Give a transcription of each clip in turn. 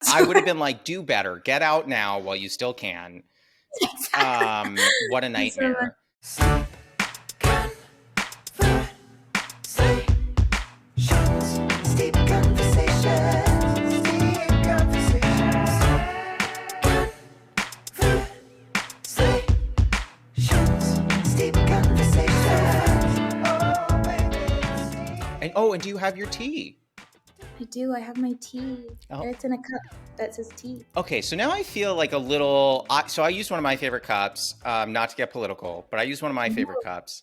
I would have been like, do better. Get out now while you still can. Exactly. What a nightmare. And do you have your tea? I do. I have my tea. Oh. And it's in a cup that says tea. Okay, so now I feel like a little. So I used one of my favorite cups, not to get political, but I used one of my favorite cups.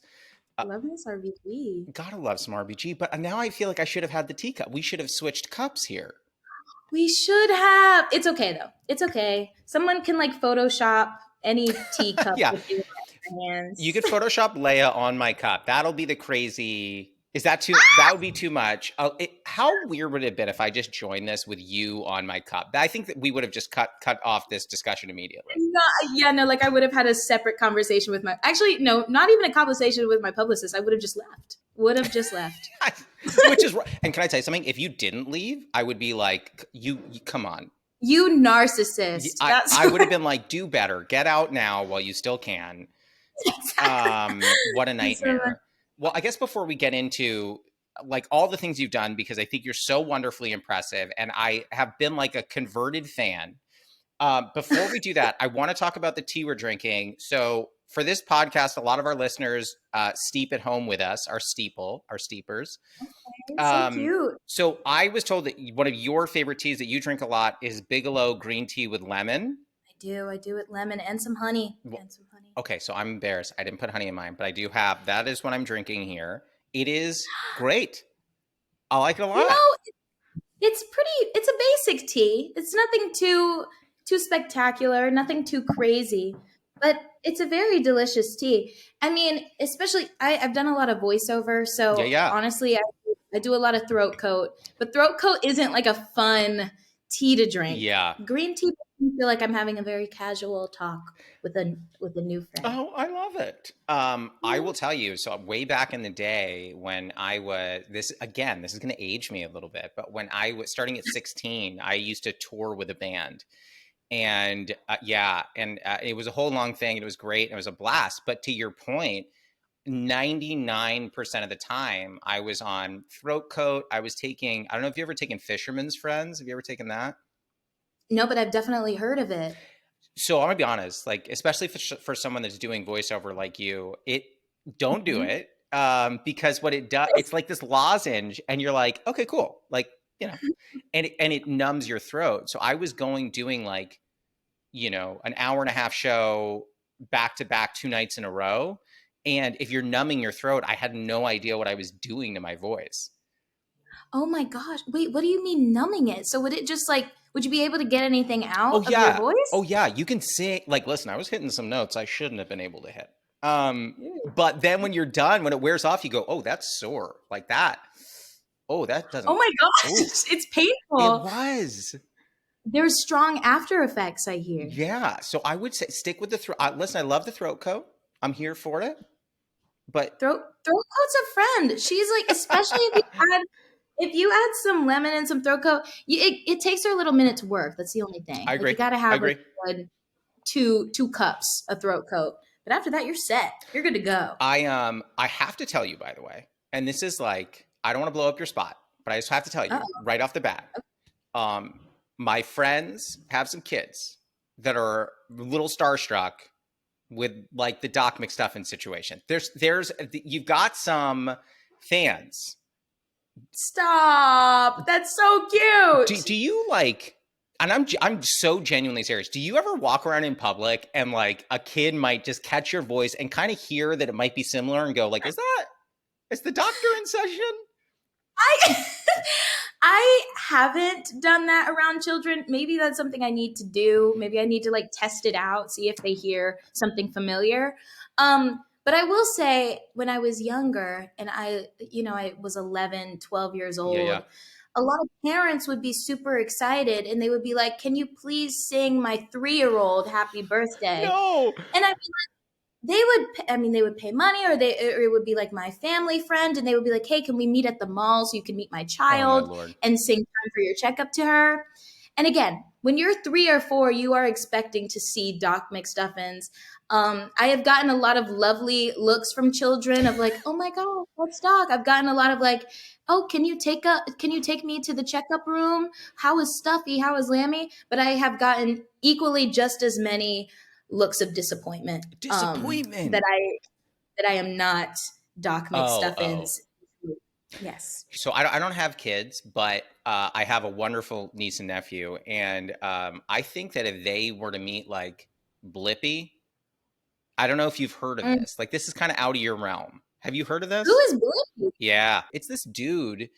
Love this RBG. Gotta love some RBG, but now I feel like I should have had the teacup. We should have switched cups here. We should have. It's okay though. It's okay. Someone can like Photoshop any teacup Yeah. with your hands. You could Photoshop Leia on my cup. That'll be the crazy. Is that too? That would be too much. How weird would it have been if I just joined this with you on my cup? I think that we would have just cut off this discussion immediately. No, like I would have had a separate conversation with my. Actually, no, not even a conversation with my publicist. I would have just left. Which is, and can I tell you something? If you didn't leave, I would be like, you come on. You narcissist. I would have been like, do better. Get out now while you still can. Exactly. What a nightmare. Well, I guess before we get into like all the things you've done, because I think you're so wonderfully impressive and I have been like a converted fan. Before we do that, I want to talk about the tea we're drinking. So for this podcast, a lot of our listeners steep at home with us, our steepers. Okay, so cute. So I was told that one of your favorite teas that you drink a lot is Bigelow green tea with lemon. I do it lemon and some honey. Okay, so I'm embarrassed. I didn't put honey in mine, but I do have. That is what I'm drinking here. It is great. I like it a lot. You know, it's a basic tea. It's nothing too spectacular, nothing too crazy, but it's a very delicious tea. I mean, especially I've done a lot of voiceover, so honestly, I do a lot of throat coat, but throat coat isn't like a fun tea to drink. Yeah, green tea. I feel like I'm having a very casual talk with a new friend. Oh, I love it. I will tell you. So way back in the day when I was this is going to age me a little bit, but when I was starting at 16, I used to tour with a band, and it was a whole long thing. It was great. It was a blast. But to your point, 99% of the time I was on throat coat. I was taking. I don't know if you ever taken Fisherman's Friends. Have you ever taken that? No, but I've definitely heard of it. So I'm gonna be honest, like especially for someone that's doing voiceover like you, don't do it because what it does, it's like this lozenge, and you're like, okay, cool, like and it numbs your throat. So I was doing like, an hour and a half show back to back 2 nights in a row, and if you're numbing your throat, I had no idea what I was doing to my voice. Oh my gosh! Wait, what do you mean numbing it? So would it just like? Would you be able to get anything out of your voice? Oh, yeah. You can sing. Like, listen, I was hitting some notes I shouldn't have been able to hit. But then when you're done, when it wears off, you go, oh, that's sore. Like that. Oh, that doesn't. Oh, my gosh. Ooh. It's painful. It was. There's strong after effects, I hear. Yeah. So I would say stick with the throat. Listen, I love the throat coat. I'm here for it. But throat coat's a friend. She's like, especially if you add some lemon and some throat coat, it takes her a little minute to work. That's the only thing. I agree. You got to have a good two cups of throat coat. But after that, you're set. You're good to go. I have to tell you, by the way, and this is like, I don't want to blow up your spot, but I just have to tell you right off the bat. Okay. My friends have some kids that are a little starstruck with like the Doc McStuffins situation. You've got some fans. Stop. That's so cute. Do you like, and I'm so genuinely serious. Do you ever walk around in public and like a kid might just catch your voice and kind of hear that it might be similar and go like, is the doctor in session? I haven't done that around children. Maybe that's something I need to do. Maybe I need to like test it out, see if they hear something familiar. But I will say when I was younger and I was 11, 12 years old, a lot of parents would be super excited and they would be like, can you please sing my 3-year-old happy birthday? No. And I'd be like, they would pay money or it would be like my family friend and they would be like, hey, can we meet at the mall so you can meet my child and sing Time for Your Checkup to her? And again, when you're 3 or 4, you are expecting to see Doc McStuffins. I have gotten a lot of lovely looks from children of like, oh my God, what's Doc? I've gotten a lot of like, oh, can you take me to the checkup room? How is Stuffy? How is Lammy? But I have gotten equally just as many looks of disappointment. Disappointment. That I am not Doc Oh. McStuffins. Yes. So I don't have kids, but I have a wonderful niece and nephew, and I think that if they were to meet like Blippi, I don't know if you've heard of Mm. this. Like this is kind of out of your realm. Have you heard of Who this? is Blue? Yeah, it's this dude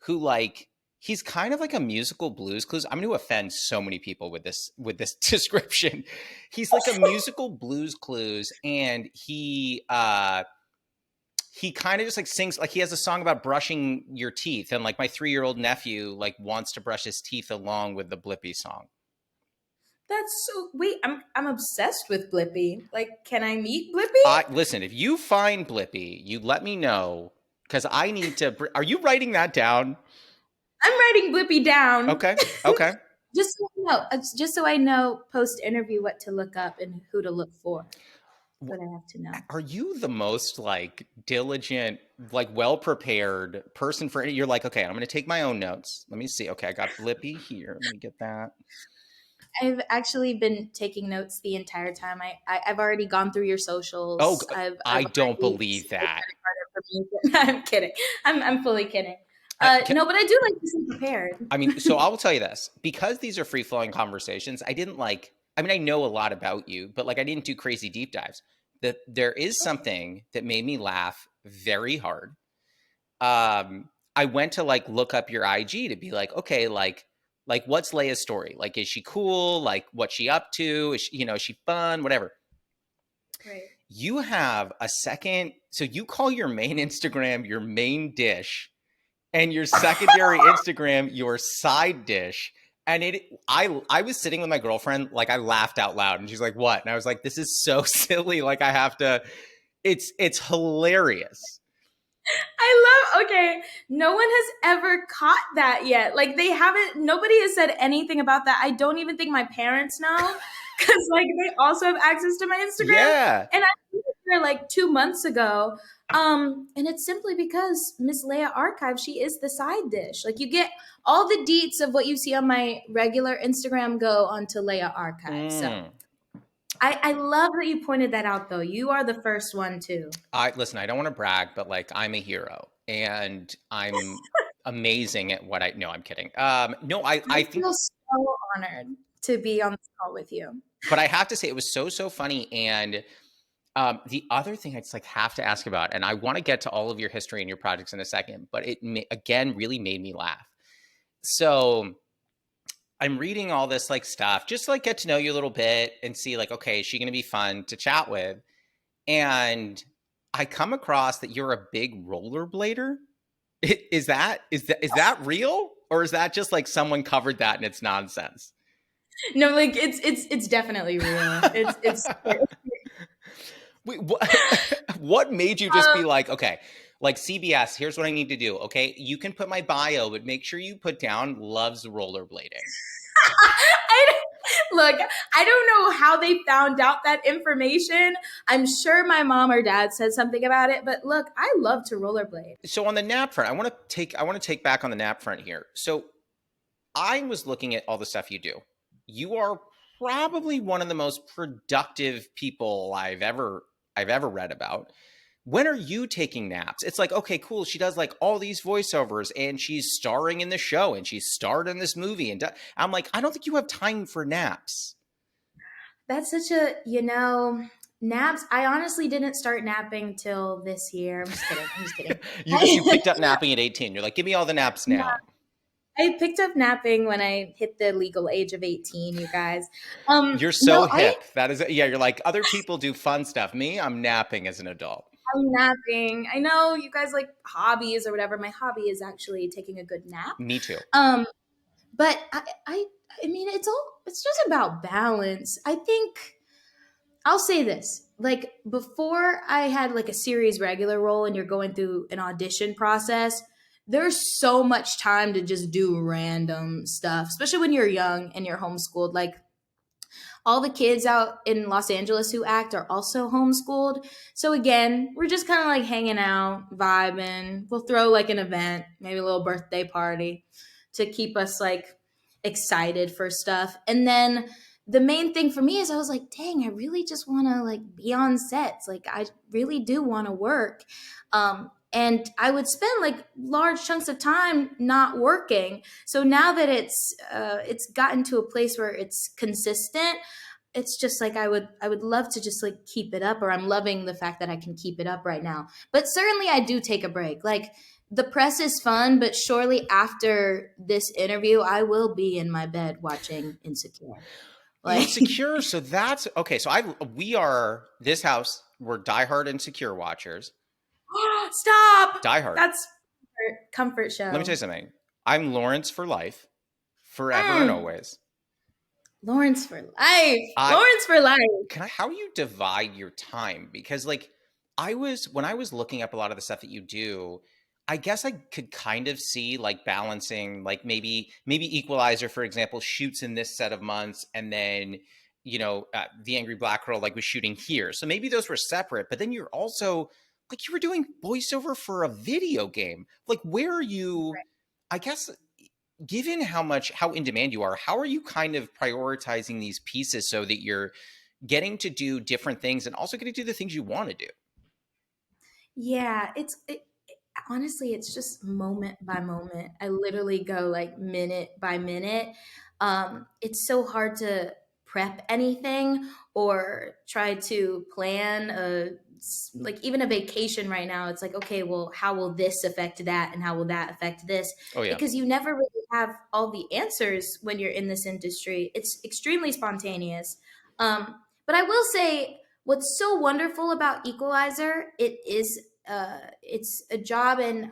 who like he's kind of like a musical Blues Clues. I'm going to offend so many people with this description. He's like a musical Blues Clues, and he kind of just like sings like he has a song about brushing your teeth, and like my 3-year-old nephew like wants to brush his teeth along with the Blippi song. That's so wait, I'm obsessed with Blippi. Like, can I meet Blippi? Listen, if you find Blippi, you let me know because I need to. Are you writing that down? I'm writing Blippi down. Okay. Okay. Just so I know post interview what to look up and who to look for. That's what I have to know. Are you the most like diligent, like well prepared person for it? You're like, okay, I'm going to take my own notes. Let me see. Okay, I got Blippi here. Let me get that. I've actually been taking notes the entire time. I've already gone through your Oh, socials. I've I don't already believe seen your that. credit card information. I'm kidding. I'm fully kidding. Can, No, but I do like to be prepared. I mean, so I will tell you this because these are free flowing conversations. I didn't like. I mean, I know a lot about you, but like, I didn't do crazy deep dives. That there is something that made me laugh very hard. I went to like look up your IG to be like, okay, like what's Leia's story? Like, is she cool? Like, what's she up to? Is she, is she fun? Whatever. Right. You have a second, so you call your main Instagram your main dish, and your secondary Instagram your side dish. And I was sitting with my girlfriend, like I laughed out loud, and she's like, "What?" And I was like, "This is so silly. Like I have to. It's hilarious." Okay, no one has ever caught that yet. Like they haven't, nobody has said anything about that. I don't even think my parents know because like they also have access to my Instagram. Yeah. And I was there like 2 months ago. And it's simply because Miss Leia Archive, she is the side dish. Like you get all the deets of what you see on my regular Instagram go onto Leia Archive. So I love that you pointed that out though. You are the first one too. Listen, I don't want to brag, but like I'm a hero and I'm amazing at what I no, I'm kidding. No, I I think feel so honored to be on this call with you. but I have to say it was so funny. And the other thing I just like have to ask about, and I want to get to all of your history and your projects in a second, but it again really made me laugh. So I'm reading all this like stuff, just to, like get to know you a little bit and see like, okay, is she going to be fun to chat with? And I come across that you're a big rollerblader. Is that real, or is that just like someone covered that and it's nonsense? No, like it's definitely real. It's Wait, what made you just be like, okay, like CBS, here's what I need to do. Okay, you can put my bio, but make sure you put down loves rollerblading. Look, I don't know how they found out that information. I'm sure my mom or dad said something about it, but look, I love to rollerblade. So on the nap front, I want to take back on the nap front here. So I was looking at all the stuff you do. You are probably one of the most productive people I've ever read about. When are you taking naps? It's like, okay, cool. She does like all these voiceovers and she's starring in the show and she's starred in this movie. And I'm like, I don't think you have time for naps. That's such a, naps. I honestly didn't start napping till this year. I'm just kidding. I'm just kidding. You picked up napping at 18. You're like, give me all the naps No, now. I picked up napping when I hit the legal age of 18, you guys. You're so No, hip. That is, yeah, you're like, other people do fun stuff. Me, I'm napping as an adult. I'm napping. I know you guys like hobbies or whatever. My hobby is actually taking a good nap. Me too. But I mean, it's just about balance. I think I'll say this. Like before I had like a series regular role and you're going through an audition process, there's so much time to just do random stuff, especially when you're young and you're homeschooled. Like all the kids out in Los Angeles who act are also homeschooled. So again, we're just kind of like hanging out, vibing. We'll throw like an event, maybe a little birthday party to keep us like excited for stuff. And then the main thing for me is I was like, dang, I really just want to like be on sets. Like I really do want to work. And I would spend like large chunks of time not working. So now that it's gotten to a place where it's consistent, it's just like I would love to just like keep it up, or I'm loving the fact that I can keep it up right now. But certainly I do take a break. Like the press is fun, but surely after this interview I will be in my bed watching Insecure. Like Insecure. So that's okay. So we are this house. We're diehard Insecure watchers. stop. Diehard. That's comfort Let me tell you show. something. I'm Lawrence for life, forever and Mm, always. Lawrence for life. I Lawrence for life. how you divide your time, because like when I was looking up a lot of the stuff that you do, I guess I could kind of see like balancing, like maybe Equalizer, for example, shoots in this set of months, and then the Angry Black Girl like was shooting here, so maybe those were separate. But then you're also like you were doing voiceover for a video game. Like where are you? I guess given how in demand you are, how are you kind of prioritizing these pieces so that you're getting to do different things and also getting to do the things you want to do? Yeah, honestly, it's just moment by moment. I literally go like minute by minute. It's so hard to prep anything or try to plan like even a vacation right now. It's like, okay, well, how will this affect that and how will that affect this? Oh yeah. Because you never really have all the answers when you're in this industry. It's extremely spontaneous. But I will say what's so wonderful about Equalizer, it's a job and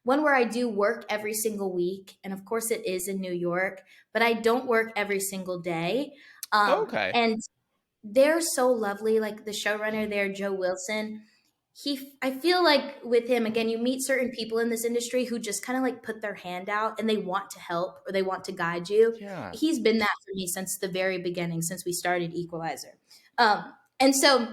one where I do work every single week, and of course it is in New York, but I don't work every single day. Okay. And they're so lovely. Like the showrunner there, Joe Wilson. I feel like with him again, you meet certain people in this industry who just kind of like put their hand out and they want to help or they want to guide you. Yeah. He's been that for me since the very beginning, since we started Equalizer. And so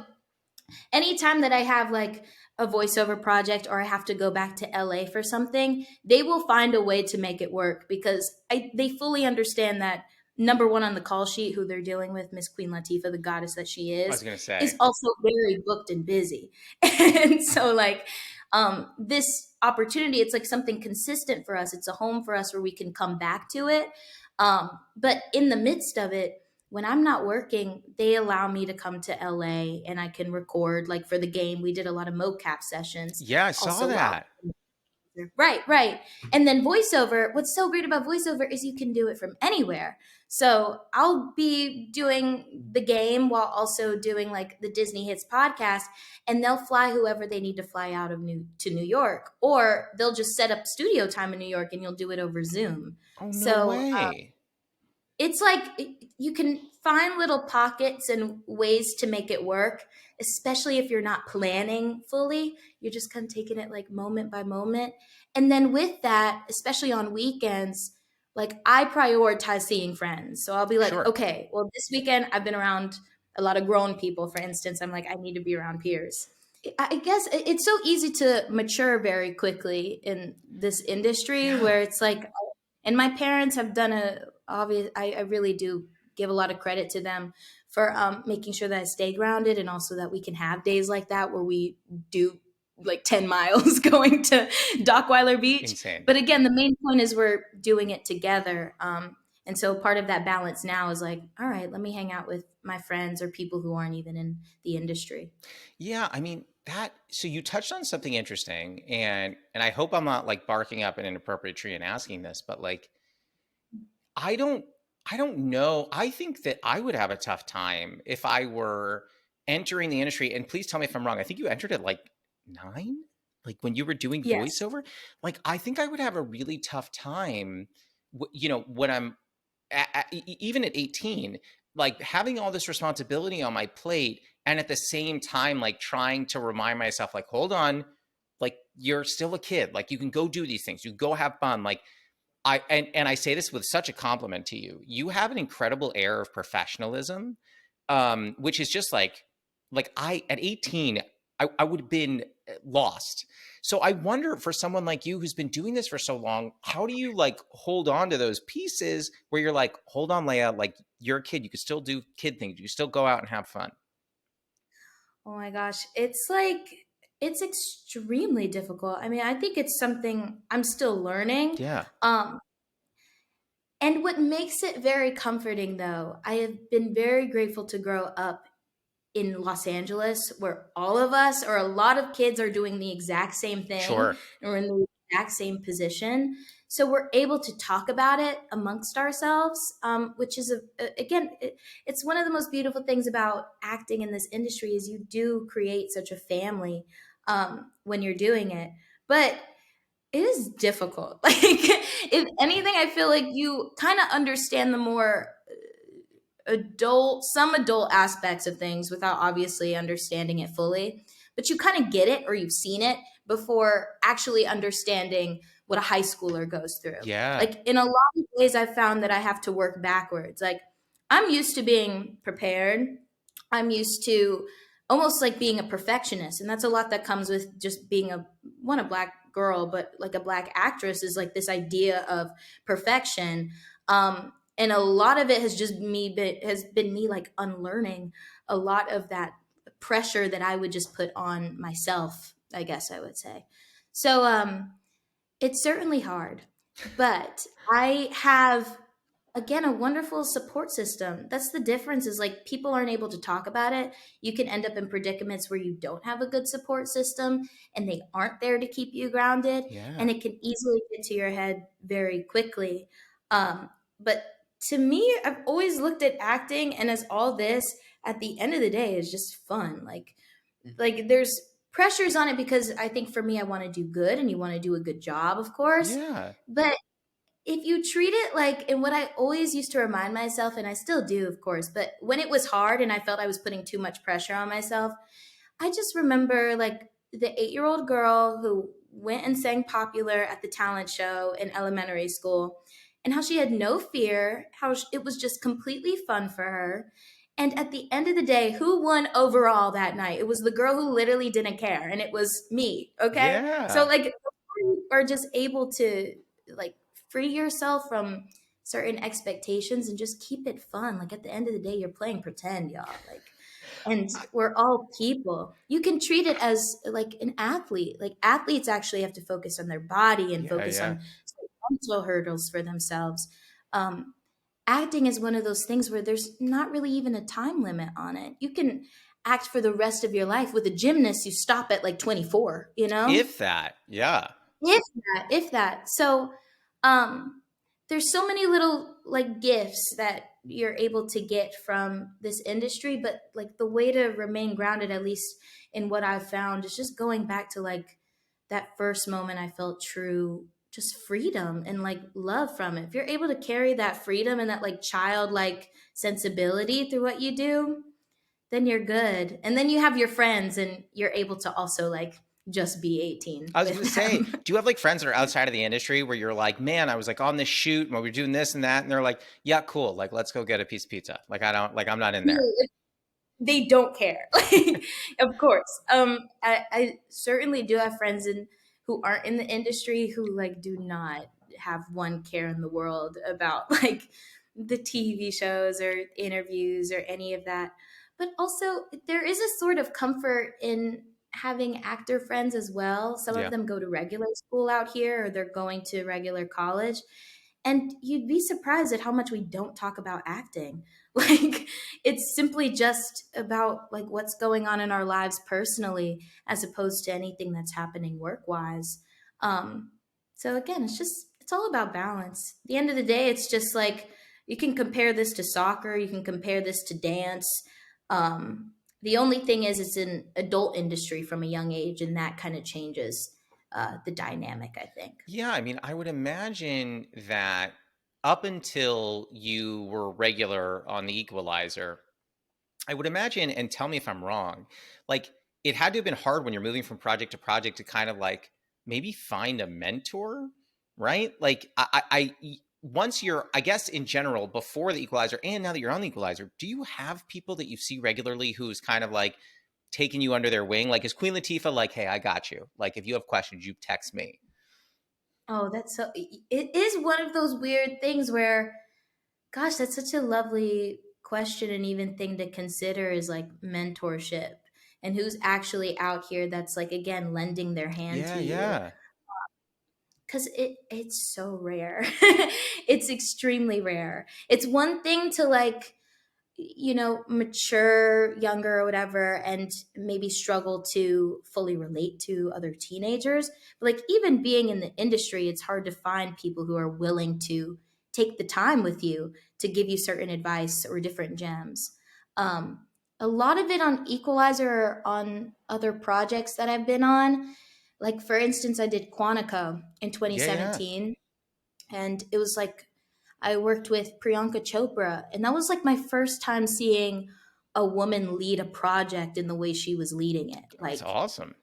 anytime that I have like a voiceover project or I have to go back to LA for something, they will find a way to make it work because they fully understand that number one on the call sheet, who they're dealing with, Miss Queen Latifah, the goddess that she I was gonna is say. also very booked and busy. And so like this opportunity, it's like something consistent for us. It's a home for us where we can come back to it. But in the midst of it, when I'm not working, they allow me to come to LA and I can record. Like for the game, we did a lot of mocap sessions. Yeah, I saw Also, while that. right. And then voiceover, what's so great about voiceover is you can do it from anywhere. So I'll be doing the game while also doing like the Disney Hits podcast, and they'll fly whoever they need to fly out of New York, or they'll just set up studio time in New York and you'll do it over Zoom. Oh no So way. it's like you can find little pockets and ways to make it work, especially if you're not planning fully. You're just kind of taking it like moment by moment. And then with that, especially on weekends, like I prioritize seeing friends. So I'll be like, Sure. okay, well, this weekend I've been around a lot of grown people, for instance. I'm like, I need to be around peers. I guess it's so easy to mature very quickly in this industry Yeah. where it's like, and my parents have done I really do give a lot of credit to them for making sure that I stay grounded and also that we can have days like that where we do like 10 miles going to Dockweiler Beach. Insane. But again, the main point is we're doing it together. And so part of that balance now is like, all right, let me hang out with my friends or people who aren't even in the industry. Yeah, I mean that. So you touched on something interesting, and I hope I'm not like barking up an inappropriate tree and asking this, but like I don't I don't know. I think that I would have a tough time if I were entering the industry. And please tell me if I'm wrong. I think you entered at like 9, like when you were doing Yes. voiceover. Like I think I would have a really tough time, when I'm even at 18, like having all this responsibility on my plate, and at the same time like trying to remind myself like, hold on, like you're still a kid. Like you can go do these things. You go have fun. Like and I say this with such a compliment to you. You have an incredible air of professionalism, which is just like I at 18, I would have been lost. So I wonder for someone like you who's been doing this for so long, how do you like hold on to those pieces where you're like, hold on, Leia, like you're a kid, you can still do kid things, you can still go out and have fun. Oh my gosh, it's like it's extremely difficult. I mean, I think it's something I'm still learning. Yeah, Um, and what makes it very comforting, though, I have been very grateful to grow up in Los Angeles, where all of us or a lot of kids are doing the exact same thing sure. and we're in the exact same position. So we're able to talk about it amongst ourselves, which is again, it's one of the most beautiful things about acting in this industry is you do create such a family when you're doing it. But it is difficult. Like, if anything, I feel like you kind of understand the more some adult aspects of things without obviously understanding it fully. But you kind of get it or you've seen it before actually understanding what a high schooler goes through. Yeah, Like, in a lot of ways, I've found that I have to work backwards. Like, I'm used to being prepared. I'm used to almost like being a perfectionist. And that's a lot that comes with just being a black girl, but like a black actress is like this idea of perfection. And a lot of it has been me like unlearning a lot of that pressure that I would just put on myself, I guess I would say. So it's certainly hard, but I have again a wonderful support system. That's the difference is like people aren't able to talk about it. You can end up in predicaments where you don't have a good support system and they aren't there to keep you grounded, yeah. and it can easily get to your head very quickly. But to me, I've always looked at acting and as all this at the end of the day is just fun. Like there's pressures on it because I think for me I want to do good and you want to do a good job, of course. Yeah. But if you treat it like, and what I always used to remind myself, and I still do, of course, but when it was hard and I felt I was putting too much pressure on myself, I just remember like the 8-year-old girl who went and sang popular at the talent show in elementary school and how she had no fear, it was just completely fun for her. And at the end of the day, who won overall that night? It was the girl who literally didn't care, and it was me. Okay. So, Yeah. like, you are just able to, like, free yourself from certain expectations and just keep it fun. Like, at the end of the day, you're playing pretend, y'all. Like, and I- we're all people. You can treat it as like an athlete. Like athletes actually have to focus on their body and yeah, focus yeah. on mental hurdles for themselves. Um, Acting is one of those things where there's not really even a time limit on it. You can act for the rest of your life. With a gymnast, you stop at like 24, you know? If that, yeah. If that. So, um, there's so many little like gifts that you're able to get from this industry, but like the way to remain grounded, at least in what I've found, is just going back to like that first moment I felt true just freedom and like love from it. If you're able to carry that freedom and that like childlike sensibility through what you do, then you're good. And then you have your friends and you're able to also like just be 18 I was gonna with say, them. do you have like friends that are outside of the industry where you're like, man, I was like on this shoot and we were doing this and that, and they're like, yeah, cool, like let's go get a piece of pizza. Like I don't, like I'm not in there. They don't care. Like, of course. I certainly do have friends who aren't in the industry who like do not have one care in the world about like the TV shows or interviews or any of that. But also there is a sort of comfort in having actor friends as well. Some of Yeah. them go to regular school out here or they're going to regular college. And you'd be surprised at how much we don't talk about acting. Like it's simply just about like what's going on in our lives personally as opposed to anything that's happening work-wise. Um so again, it's all about balance. At the end of the day, it's just like you can compare this to soccer, you can compare this to dance. The only thing is it's an adult industry from a young age and that kind of changes the dynamic, I think. Yeah, I mean, I would imagine that up until you were regular on the Equalizer, I would imagine, and tell me if I'm wrong, like it had to have been hard when you're moving from project to project to kind of like maybe find a mentor, right? Like once you're, I guess in general, before the Equalizer and now that you're on the Equalizer, do you have people that you see regularly who's kind of like taking you under their wing? Like, is Queen Latifah like, hey, I got you? Like, if you have questions, you text me. Oh, that's so. It is one of those weird things where, gosh, that's such a lovely question and even thing to consider is like mentorship and who's actually out here that's like again lending their hand Yeah, to you yeah. because it's so rare. It's extremely rare. It's one thing to like mature, younger, or whatever, and maybe struggle to fully relate to other teenagers. But like even being in the industry, it's hard to find people who are willing to take the time with you to give you certain advice or different gems. Um, a lot of it on Equalizer or on other projects that I've been on. Like for instance, I did Quantico in Yeah, yeah. 2017 and it was like I worked with Priyanka Chopra, and that was like my first time seeing a woman lead a project in the way she was leading it. That's Like awesome.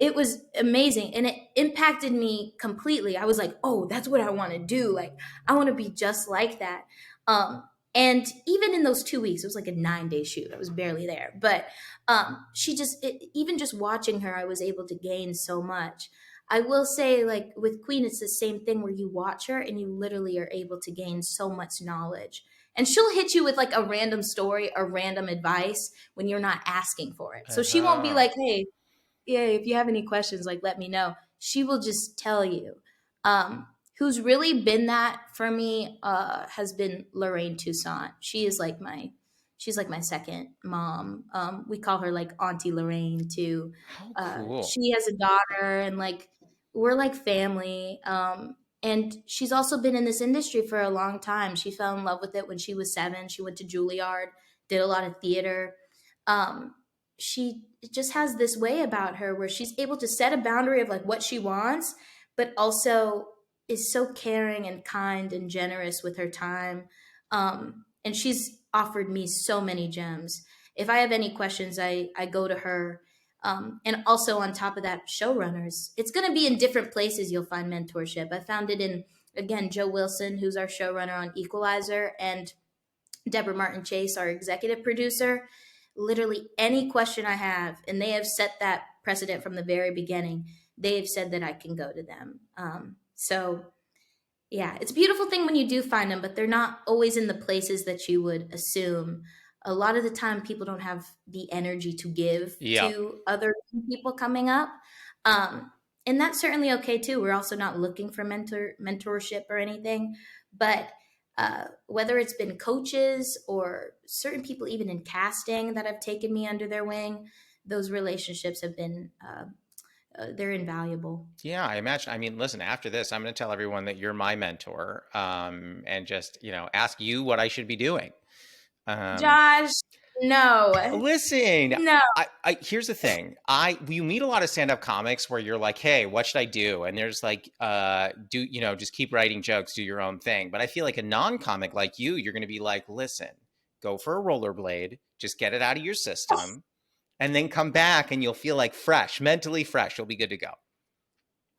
it was amazing and it impacted me completely. I was like, oh, that's what I want to do. Like, I want to be just like that. Um, and even in those 2 weeks, it was like a 9-day shoot. I was barely there, but even just watching her, I was able to gain so much. I will say, like with Queen, it's the same thing where you watch her and you literally are able to gain so much knowledge. And she'll hit you with like a random story or random advice when you're not asking for it. So she won't be Uh-huh. like, hey, yeah, if you have any questions, like let me know. She will just tell you. Who's really been that for me has been Lorraine Toussaint. She's like my second mom. We call her like Auntie Lorraine too. How cool. She has a daughter, and like we're like family. And she's also been in this industry for a long time. She fell in love with it when she was 7. She went to Juilliard, did a lot of theater. Um, she just has this way about her where she's able to set a boundary of like what she wants, but also is so caring and kind and generous with her time. And she's offered me so many gems. If I have any questions, I go to her. And also on top of that, showrunners. It's going to be in different places you'll find mentorship. I found it in, again, Joe Wilson, who's our showrunner on Equalizer, and Deborah Martin Chase, our executive producer. Literally any question I have, and they have set that precedent from the very beginning, they've said that I can go to them. So yeah, it's a beautiful thing when you do find them, but they're not always in the places that you would assume. A lot of the time, people don't have the energy to give Yeah. to other people coming up. Um, and that's certainly okay too. We're also not looking for mentorship or anything, but whether it's been coaches or certain people, even in casting, that have taken me under their wing, those relationships have been they're invaluable. Yeah, I imagine. I mean, listen, after this, I'm going to tell everyone that you're my mentor, and just, ask you what I should be doing. Um, Josh, no, listen, no. here's the thing. You meet a lot of stand-up comics where you're like, hey, what should I do? And there's like, just keep writing jokes, do your own thing. But I feel like a non-comic like you're going to be like, listen, go for a rollerblade, just get it out of your system, and then come back and you'll feel like fresh, mentally fresh. You'll be good to go.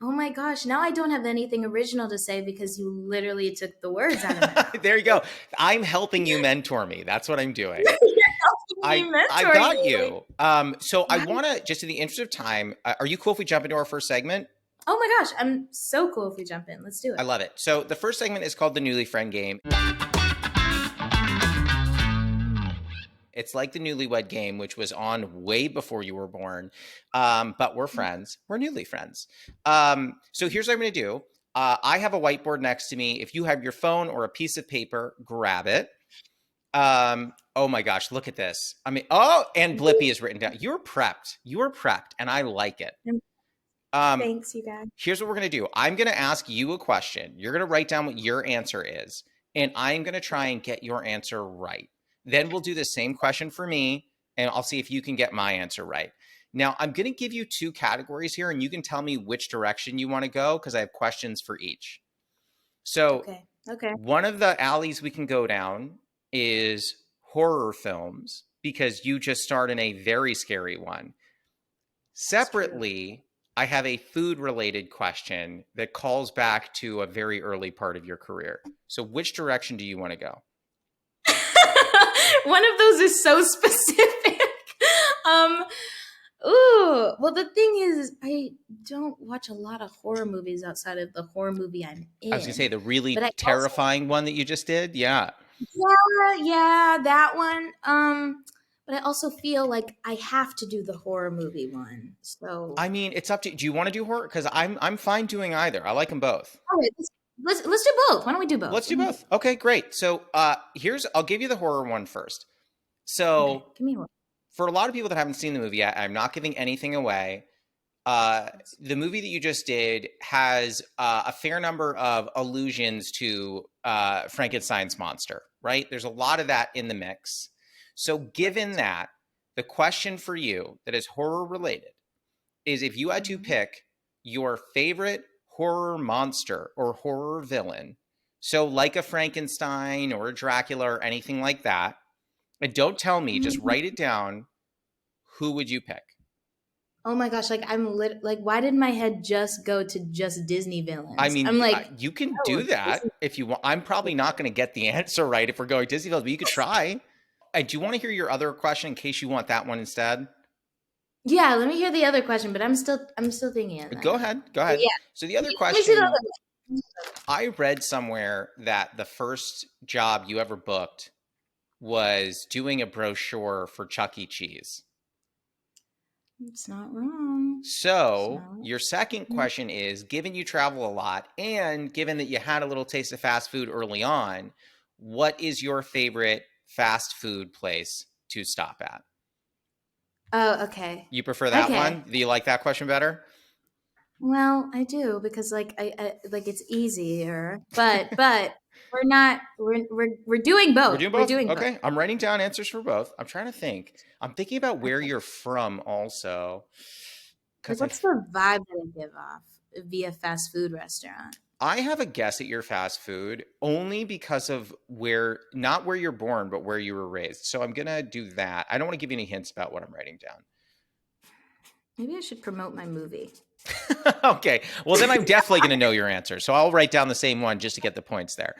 Oh my gosh, now I don't have anything original to say because you literally took the words out of my mouth. There you go. I'm helping you mentor me. That's what I'm doing. You're helping me I mentor got you. Like, you. So I wow. want to, just in the interest of time, are you cool if we jump into our first segment? Oh my gosh, I'm so cool if we jump in. Let's do I it. love it. So the first segment is called the Newly Friend Game. It's like the Newlywed Game, which was on way before you were born. But we're friends. We're newly friends. So here's what I'm going to do. I have a whiteboard next to me. If you have your phone or a piece of paper, grab it. Oh my gosh, look at this. I mean, and Blippy is written down. You're prepped. You are prepped, and I like it. Um, Thanks, you guys. Here's what we're going to do. I'm going to ask you a question. You're going to write down what your answer is, and I'm going to try and get your answer right. Then we'll do the same question for me, and I'll see if you can get my answer right. Now, I'm going to give you 2 categories here, and you can tell me which direction you want to go because I have questions for each. So, Okay. Okay. one of the alleys we can go down is horror films because you just starred in a very scary one. It's true. Separately, I have a food related question that calls back to a very early part of your career. So, which direction do you want to go? One of those is so specific. um, ooh, well, the thing is, I don't watch a lot of horror movies outside of the horror movie I'm I was going to say in. the But really I also, terrifying one that you just did. Yeah. yeah, that one. But I also feel like I have to do the horror movie one. So, I mean, it's up to you. Do you want to do horror? Because I'm fine doing either. I like them both. all right, let's do both. Why don't we do both? Let's do both. Okay, great. So I'll give you the horror one first. Okay, So give me one. for a lot of people that haven't seen the movie yet, I'm not giving anything away. The movie that you just did has a fair number of allusions to Frankenstein's monster, right? There's a lot of that in the mix. So, given Perfect. that, the question for you that is horror related is if you had to Mhm. pick your favorite horror monster or horror villain, so like a Frankenstein or a Dracula or anything like that, and don't tell me, just write it down, who would you pick? Oh my gosh, like like why did my head just go to just Disney I villains? I'm mean, like, you can oh, do that Disney. if you want. I'm probably not going to get the answer right if we're going Disney films, but you could try. Do you want to hear your other question in case you want that one instead? Yeah, let me hear the other question, but I'm still thinking on that. Go ahead. Go But ahead. yeah, So the other let me see the question, other one. I read somewhere that the first job you ever booked was doing a brochure for Chuck E. Cheese. It's not wrong. It's So, not your second wrong. question is given you travel a lot and given that you had a little taste of fast food early on, what is your favorite fast food place to stop at? Oh, okay. You prefer that Okay. one? Do you like that question better? Well, I do because like I like it's easier, but we're not we're doing We're both. doing We're both? doing both. Okay. I'm writing down answers for both. I'm trying to think. I'm thinking about where Okay. you're from also. Like Because what's the vibe that I give off via fast food restaurant? I have a guess at your fast food only because of not where you're born, but where you were raised. So I'm going to do that. I don't want to give you any hints about what I'm writing down. Maybe I should promote my movie. Okay. Well, then I'm definitely going to know your answer. So I'll write down the same one just to get the points there.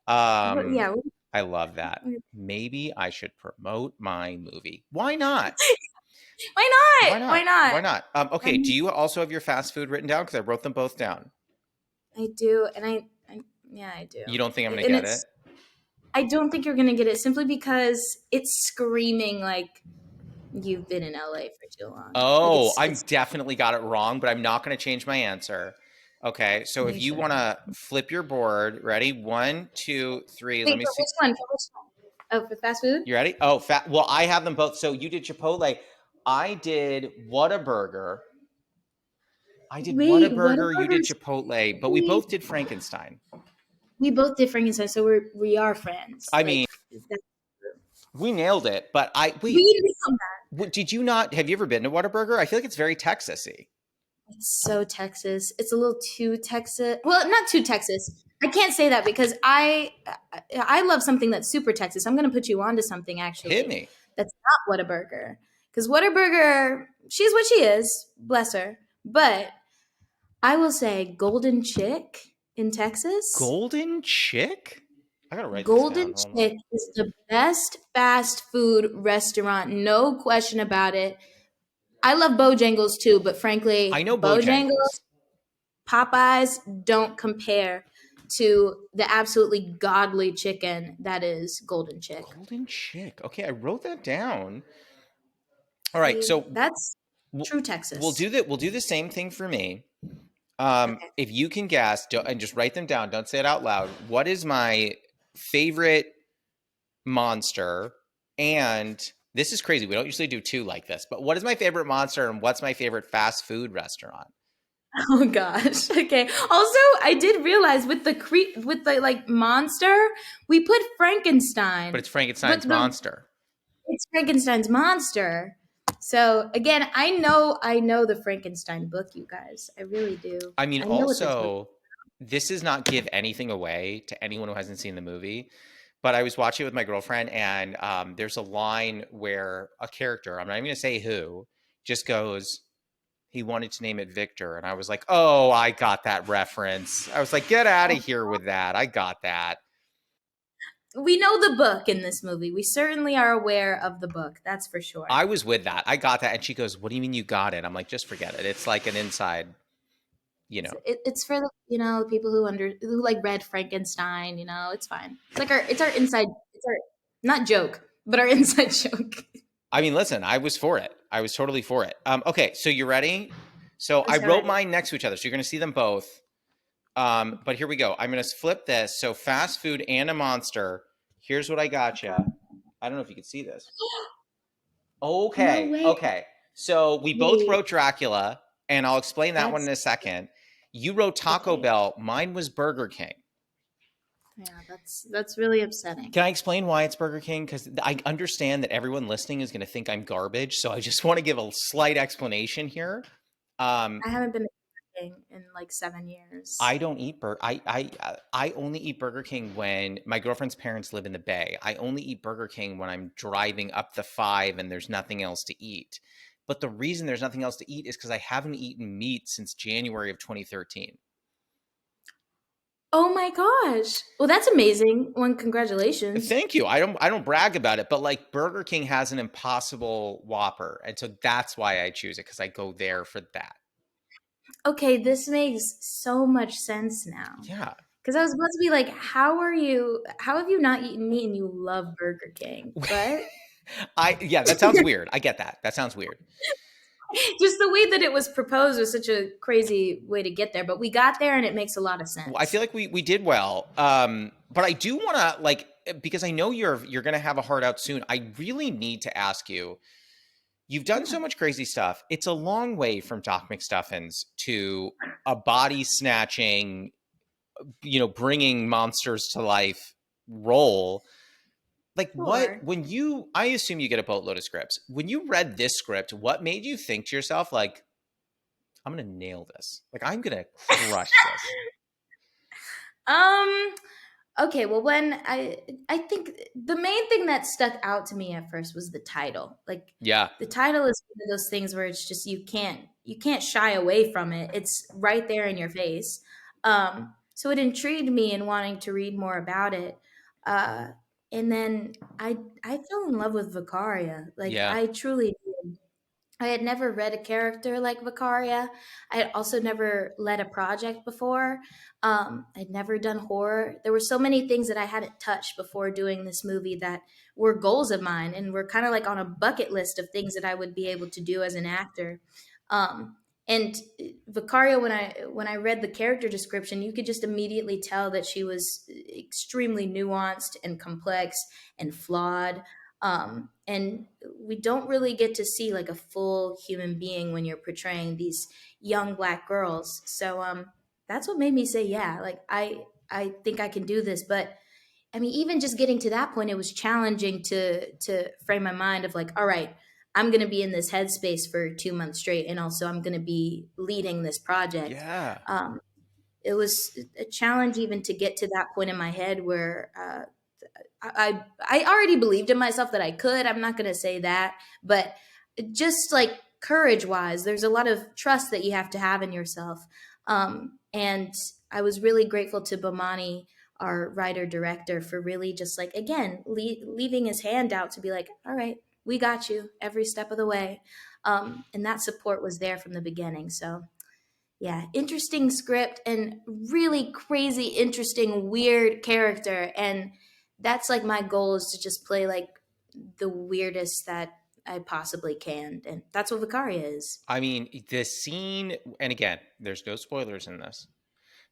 Um, Yeah. I love that. Maybe I should promote my movie. Why not? Why Why not? Why not? Why not? not? Okay. Do you also have your fast food written down? Because I wrote them both down. I do, and yeah, I do, You don't think I'm going to and get it? it's. I don't think you're gonna get it simply because it's screaming like you've been in LA for too long. Like Oh, it's I'm it's. definitely got it wrong, but I'm not going to change my answer. Okay. So No, if you you shouldn't. want to flip your board, ready? One, two, three. Let Wait, me for see. which one? For which one? Oh, for fast food. You ready? Oh, well, I have them both. So you did Chipotle. I did Whataburger. I did Wait, what Whataburger. You did burgers? Chipotle, but we both did Frankenstein. We both did Frankenstein, so we are friends. I Like mean, that's true. we nailed it. But We wait. need to come back. Did you not? Have you ever been to Whataburger? I feel like it's very Texasy. It's so Texas. It's a little too Texas. Well, not too Texas. I can't say that because I love something that's super Texas. I'm going to put you on to something Hit actually me. that's not Whataburger. Because Whataburger, she's what she is, bless her. But I will say Golden Chick in Texas. Golden Chick? I gotta write this Golden down. Hold on. Chick is the best fast food restaurant, no question about it. I love Bojangles too, but I frankly, know Bojangles. Bojangles, Popeyes don't compare to the absolutely godly chicken that is Golden Chick. Golden Chick. Okay, I wrote that down. All right, See, so that's we'll, true we'll Texas. do that. We'll do the same thing for me. Okay. If you can guess, and just write them down. Don't say it out loud. What is my favorite monster? And this is crazy. We don't usually do two like this. But what is my favorite monster, and what's my favorite fast food restaurant? Oh gosh. Okay. Also, I did realize with with the like monster, we put But Frankenstein, it's but Frankenstein's the monster. it's Frankenstein's monster. So again, I know the Frankenstein book, you guys. I really do. I mean, I know what the book. also, this does not give anything away to anyone who hasn't seen the movie. But I was watching it with my girlfriend, and there's a line where a character, I'm not even going to say who, just goes, He wanted to name it Victor. And I was like, oh, I got that reference. I was like, get out of here with that. I got that. We know the book in this movie. We certainly are aware of the book. That's for sure. I was with that. I got that. And she goes, what do you mean you got it? I'm like, just forget it. It's like an inside, you know. It's for the people who like read Frankenstein. It's fine. It's our inside. It's our not joke, but our inside joke. I mean, listen, I was for it. I was totally for it. Okay, so you ready? So I'm I so wrote ready. mine next to each other. So you're going to see them both. But here we go. I'm going to flip this. So fast food and a monster. Here's what I got you. I don't know if you can see this. No Okay. way. Okay. So we both Wait. wrote Dracula, and I'll explain that one in That's a second. You wrote Taco okay. Bell. Mine was Burger King. Yeah, that's really upsetting. Can I explain why it's Burger King? Because I understand that everyone listening is going to think I'm garbage. So I just want to give a slight explanation here. Um, I haven't been to Burger King in like 7 years. I don't eat burger. I only eat Burger King when my girlfriend's parents live in the Bay. I only eat Burger King when I'm driving up the 5 and there's nothing else to eat. But the reason there's nothing else to eat is because I haven't eaten meat since January of 2013. Oh my gosh. Well, that's amazing. Well, congratulations. Thank you. I don't brag about it, but like Burger King has an Impossible Whopper, and so that's why I choose it because I go there for that. Okay, this makes so much sense now. Yeah. Because I was about to be like, how have you not eaten meat and you love Burger King? But Yeah, that sounds weird. I get that. That sounds weird. just the way that it was proposed was such a crazy way to get there. But we got there and it makes a lot of I feel sense. like we did well. But I do want to like because I know you're going to have a heart out soon. I really need to ask you. You've done Yeah. so much crazy stuff. It's a long way from Doc McStuffins to a body snatching, bringing monsters to life role. Like what Sure. when you I assume you get a boatload of scripts. When you read this script, what made you think to yourself like I'm going to nail this. Like I'm going to crush this. Um Okay, well, when I think the main thing that stuck out to me at first was the title. Like Yeah. the title is one of those things where it's just you can't shy away from it. It's right there in your face. So it intrigued me in wanting to read more about it. Uh, and then I fell in love with Vicaria. Like Yeah. I truly I had never read a character like Vicaria. I had also never led a project before. I'd never done horror. There were so many things that I hadn't touched before doing this movie that were goals of mine and were kind of like on a bucket list of things that I would be able to do as an actor. Um, and Vicaria, when I read the character description, you could just immediately tell that she was extremely nuanced and complex and flawed. And we don't really get to see like a full human being when you're portraying these young black girls. So that's what made me say yeah, like I think I can do this. But I mean, even just getting to that point, it was challenging to frame my mind of like, all right, I'm going to be in this headspace for 2 months straight, and also I'm going to be leading this project. Yeah. um, it was a challenge even to get to that point in my head where I already believed in myself that I could. I'm not going to say that, but just like courage wise, there's a lot of trust that you have to have in yourself. And I was really grateful to Bomani, our writer director, for really just like again leaving his hand out to be like, all right, we got you every step of the way. And that support was there from the beginning. So yeah, interesting script and really crazy, interesting, weird character. And that's like my goal is to just play like the weirdest that I possibly can. And that's what Vicaria is. I mean, the scene, and again, there's no spoilers in this.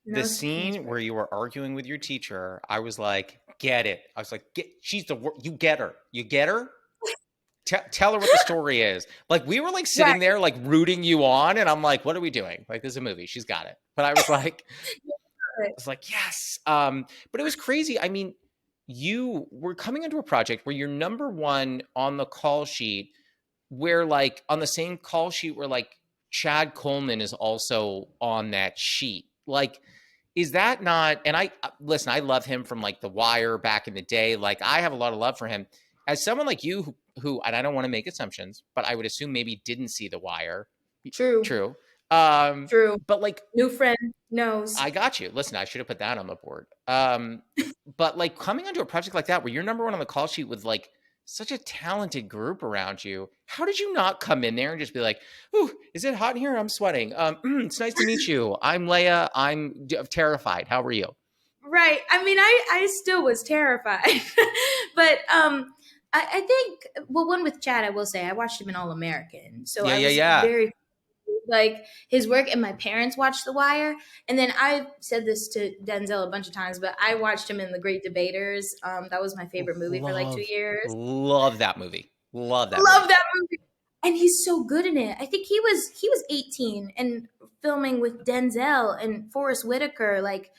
The No, no scene where spoiler. you were arguing with your teacher, I was like, get it. I was like, she's you get her. You get her? Tell her what the story is. Like, we were like Right. sitting there, like rooting you on. And I'm like, what are we doing? Like, this is a movie. She's got it. But I was like, yes. But it was crazy. I mean, you were coming into a project where you're number one on the call sheet where like on the same call sheet where like Chad Coleman is also on that sheet. Like, is that not? And I listen, I love him from like The Wire back in the day. Like, I have a lot of love for him. As someone like you, who and I don't want to make assumptions, but I would assume maybe didn't see The Wire. True. True. True. But like, New friend knows. I got you. Listen, I should have put that on the board. But like coming onto a project like that where you're number one on the call sheet with like such a talented group around you, how did you not come in there and just be like, "Ooh, is it hot in here? I'm sweating. It's nice to meet you. I'm Leia. I'm terrified. How are you?" Right. I mean, I still was terrified. But I think, well, one with Chad, I will say, I watched him in All American. So Yeah, I yeah, was yeah. very like his work, and my parents watched The Wire. And then I said this to Denzel a bunch of times, but I watched him in The Great Debaters. That was my favorite movie for like 2 years. Love that movie. Love that Love movie. that movie. And he's so good in it. I think he was 18 and filming with Denzel and Forrest Whitaker. Like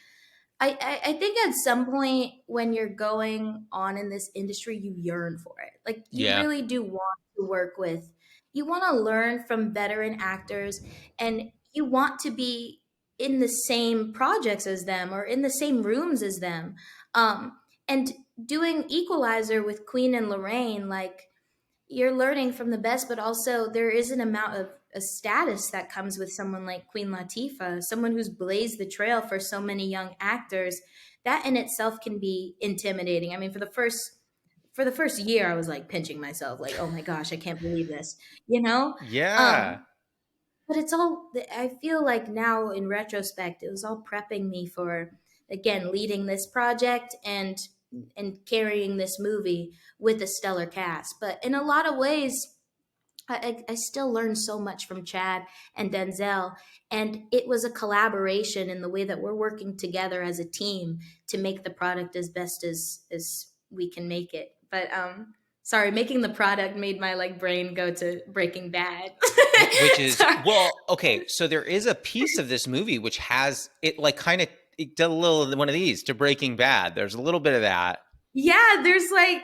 I think at some point when you're going on in this industry, you yearn for it. Like you Yeah. really do want to work with, you want to learn from veteran actors, and you want to be in the same projects as them or in the same rooms as them. And doing Equalizer with Queen and Lorraine, like you're learning from the best, but also there is an amount of a status that comes with someone like Queen Latifah, someone who's blazed the trail for so many young actors. That in itself can be intimidating. I mean, for the first year, I was like pinching myself, like, oh my gosh, I can't believe this, you know. Yeah. Um, but it's all. I feel like now, in retrospect, it was all prepping me for again leading this project and carrying this movie with a stellar cast. But in a lot of ways, I still learned so much from Chad and Denzel, and it was a collaboration in the way that we're working together as a team to make the product as best as we can make it. But sorry, making the product made my like brain go to Breaking Bad. Which is, Sorry. well, okay, so there is a piece of this movie which has it like kind of it did a little one of these to Breaking Bad. There's a little bit of that. Yeah, there's like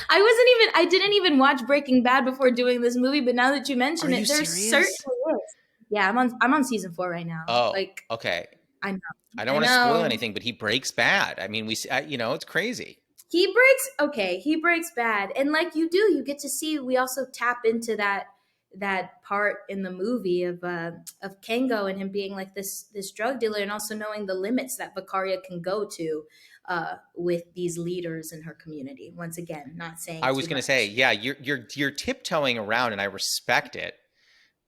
I didn't even watch Breaking Bad before doing this movie, but now that you Are mention you it, there certainly serious? is. Yeah, I'm on season 4 right now. Oh, Like okay. I know. I don't I want to spoil know. anything, but he breaks bad. I mean, it's crazy. He breaks bad. And like you do, you get to see we also tap into that part in the movie of Kengo and him being like this drug dealer, and also knowing the limits that Vicaria can go to with these leaders in her community. Once again, not saying I was too gonna say, much. yeah, you're tiptoeing around, and I respect it.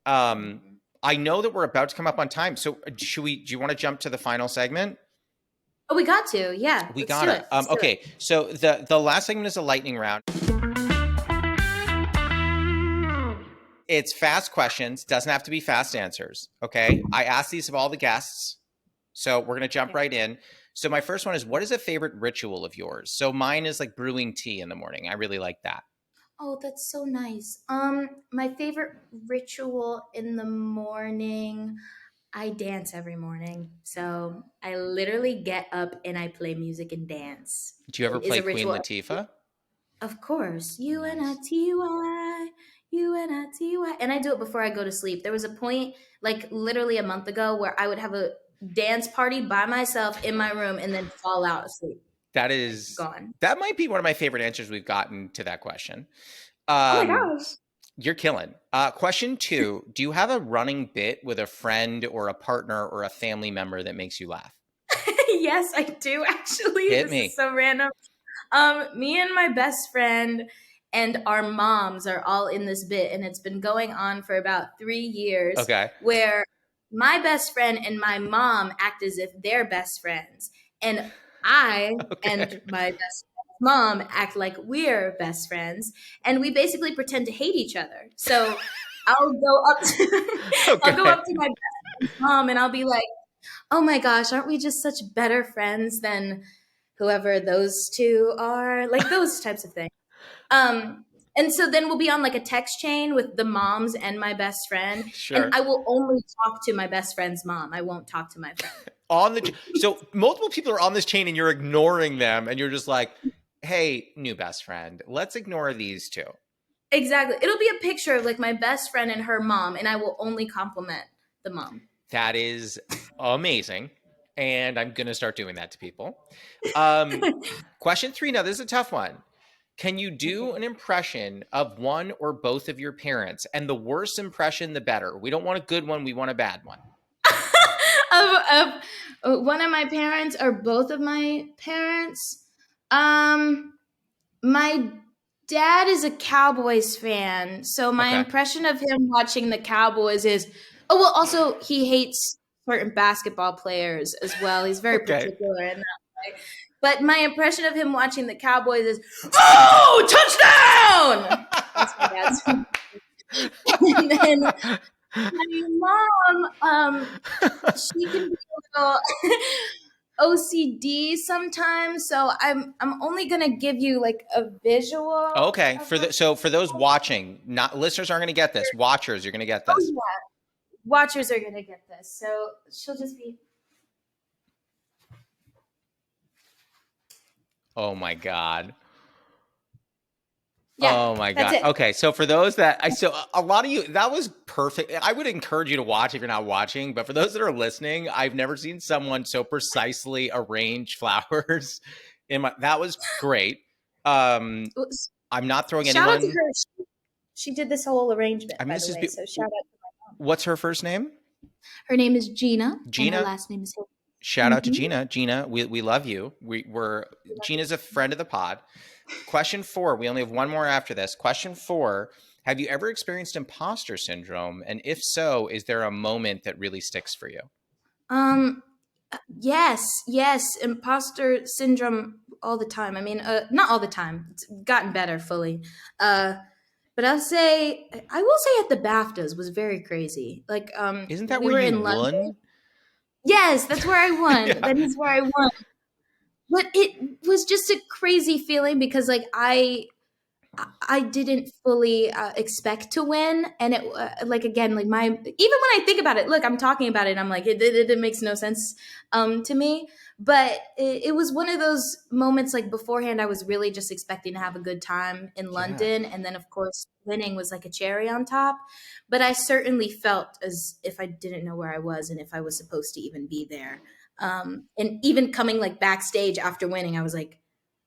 Um, Mhm. I know that we're about to come up on time, so should we? Do you want to jump to the final segment? Oh, we got to. Yeah, We let's do gotta. it. Let's do it. Okay, so the last segment is a lightning round. It's fast questions. Doesn't have to be fast answers. Okay. I ask these of all the guests. So we're gonna jump Okay. right in. So my first one is, what is a favorite ritual of yours? So mine is like brewing tea in the morning. I really like that. Oh, that's so nice. My favorite ritual in the morning, I dance every morning. So I literally get up and I play music and dance. Do you ever It is play a Queen ritual. Latifah? Of course. Nice. UNITY, UNITY. And I do it before I go to sleep. There was a point, like literally a month ago, where I would have a dance party by myself in my room and then fall out asleep. That Like, is gone. that might be one of my favorite answers we've gotten to that question. Oh my Um, gosh. you're killing. Question two: do you have a running bit with a friend or a partner or a family member that makes you laugh? Yes, I do actually. Hit This is me. so random. Me and my best friend and our moms are all in this bit, and it's been going on for about 3 years. Okay. Where my best friend and my mom act as if they're best friends, and I Okay. and my best friend's mom act like we're best friends, and we basically pretend to hate each other. So I'll go up to I'll go Okay. up to my best friend's mom, and I'll be like, oh my gosh, aren't we just such better friends than whoever those two are? Like those types of things. Um, and so then we'll be on like a text chain with the moms and my best friend, and Sure. I will only talk to my best friend's mom. I won't talk to my friend. So multiple people are on this chain and you're ignoring them and you're just like, hey, new best friend, let's ignore these two. Exactly. It'll be a picture of like my best friend and her mom, and I will only compliment the mom. That is amazing. And I'm gonna start doing that to people. Um, question three. Now this is a tough one. Can you do an impression of one or both of your parents? And the worse impression, the better. We don't want a good one. We want a bad one. Of one of my parents or both of my parents. My dad is a Cowboys fan, so my Okay. impression of him watching the Cowboys is, oh well. Also, he hates certain basketball players as well. He's very Okay. particular in that way. But my impression of him watching the Cowboys is, oh, touchdown! That's my dad's. And then my mom, she can be a little OCD sometimes, so I'm only gonna give you like a visual. Okay. Of her. So for those watching, not listeners aren't going to get this. Watchers, you're going to get Oh this. yeah, watchers are gonna get this. So she'll just be. Oh my God. Yeah, Oh my that's God. it. Okay. So for those that so a lot of you, that was perfect. I would encourage you to watch if you're not watching, but for those that are listening, I've never seen someone so precisely arrange flowers that was great. I'm not throwing Shout out to anyone. her. She did this whole arrangement, I mean, by the way. So shout out to my mom. what's her first name? Her name is Gina. Gina? And her last name is Hill. Shout out to Gina. Gina, we love you. Gina's a friend of the pod. Question 4. We only have one more after this. Question 4. Have you ever experienced imposter syndrome? And if so, is there a moment that really sticks for you? Yes, imposter syndrome all the time. I mean, not all the time. It's gotten better fully. But I will say at the BAFTAs was very crazy. Like, Isn't that we where were you in won? London. Yes, that's where I won. Yeah. That is where I won. But it was just a crazy feeling because, like, I didn't fully expect to win, and it like again, like even when I think about it, look, I'm talking about it, I'm like, it makes no sense to me. But it was one of those moments, like beforehand, I was really just expecting to have a good time in London, and then of course winning was like a cherry on top. But I certainly felt as if I didn't know where I was and if I was supposed to even be there. And even coming like backstage after winning, I was like,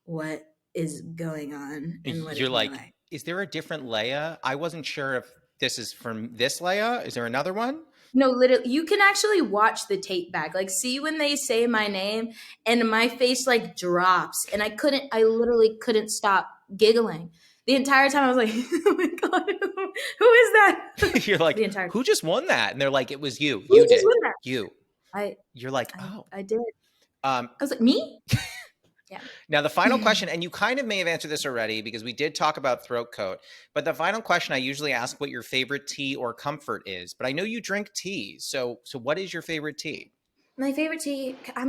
what is going on? And what You're is like, is there a different Leia? I wasn't sure if this is from this Leia. Is there another one? No, literally, you can actually watch the tape back. Like, see when they say my name, and my face like drops, and I literally couldn't stop giggling the entire time. I was like, oh my God, who is that? You're like, the entire who just won that? And they're like, it was you. Who You just did. won that? You. You're like, oh. I did. I was like, me? Yeah. Now, the final question, and you kind of may have answered this already because we did talk about throat coat, but the final question, I usually ask what your favorite tea or comfort is, but I know you drink tea. So what is your favorite tea? My favorite tea, I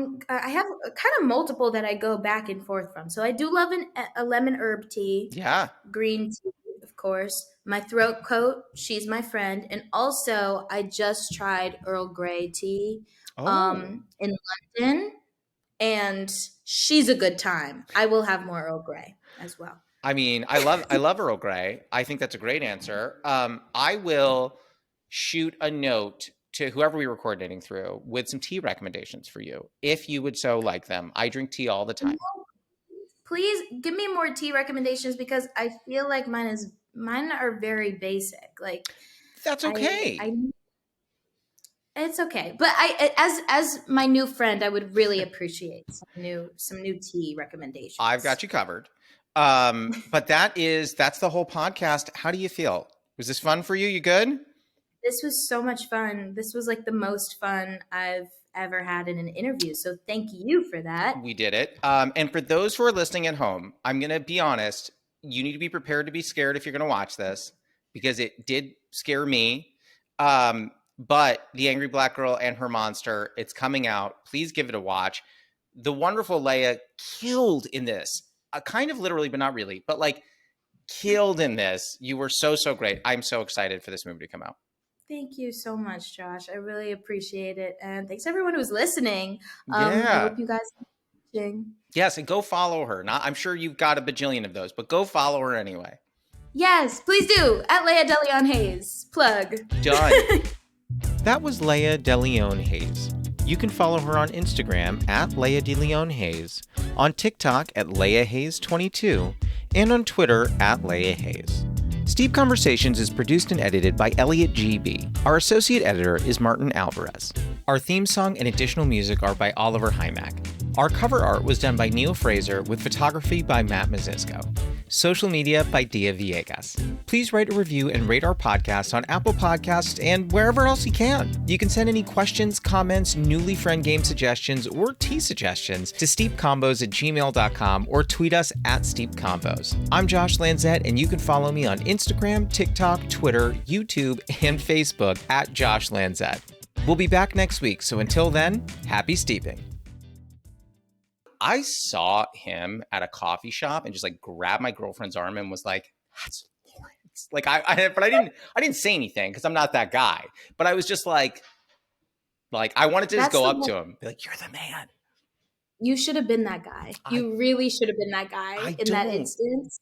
have kind of multiple that I go back and forth from. So I do love a lemon herb tea. Yeah. Green tea, of course. My throat coat, she's my friend. And also, I just tried Earl Grey tea in London. And she's a good time. I will have more Earl Grey as well. I mean, I love Earl Grey. I think that's a great answer. I will shoot a note to whoever we're coordinating through with some tea recommendations for you, if you would so like them. I drink tea all the time. Please give me more tea recommendations because I feel like mine are very basic. Like, that's okay. It's okay, but as my new friend, I would really appreciate some new tea recommendations. I've got you covered. But that's the whole podcast. How do you feel? Was this fun for you? You good? This was so much fun. This was like the most fun I've ever had in an interview. So thank you for that. We did it. And for those who are listening at home, I'm going to be honest. You need to be prepared to be scared if you're going to watch this because it did scare me. But The Angry Black Girl and Her Monster, it's coming out. Please give it a watch. The wonderful Laya killed in this. Kind of literally, but not really. But like killed in this. You were so great. I'm so excited for this movie to come out. Thank you so much, Josh. I really appreciate it. And thanks everyone who's listening. Yeah. I hope you guys are watching. Yes, and go follow her. I'm sure you've got a bajillion of those, but go follow her anyway. Yes, please do. At Laya DeLeon Hayes. Plug. Done. That was Laya DeLeon Hayes. You can follow her on Instagram at Laya DeLeon Hayes, on TikTok at Laya Hayes 22, and on Twitter at Laya Hayes. Steep Conversations is produced and edited by Elliot G.B. Our associate editor is Martin Alvarez. Our theme song and additional music are by Oliver Hymack. Our cover art was done by Neil Fraser with photography by Matt Mazisco. Social media by Dia Villegas. Please write a review and rate our podcast on Apple Podcasts and wherever else you can. You can send any questions, comments, newly friend game suggestions, or tea suggestions to steepcombos@gmail.com or tweet us at steepcombos. I'm Josh Lanzette, and you can follow me on Instagram, TikTok, Twitter, YouTube, and Facebook at Josh Lanzette. We'll be back next week, so until then, happy steeping. I saw him at a coffee shop and just like grabbed my girlfriend's arm and was like, "That's Lawrence." Like I didn't say anything because I'm not that guy. But I was just like I wanted to just go up to him, be like, "You're the man." You should have been that guy. You really should have been that guy in that instance.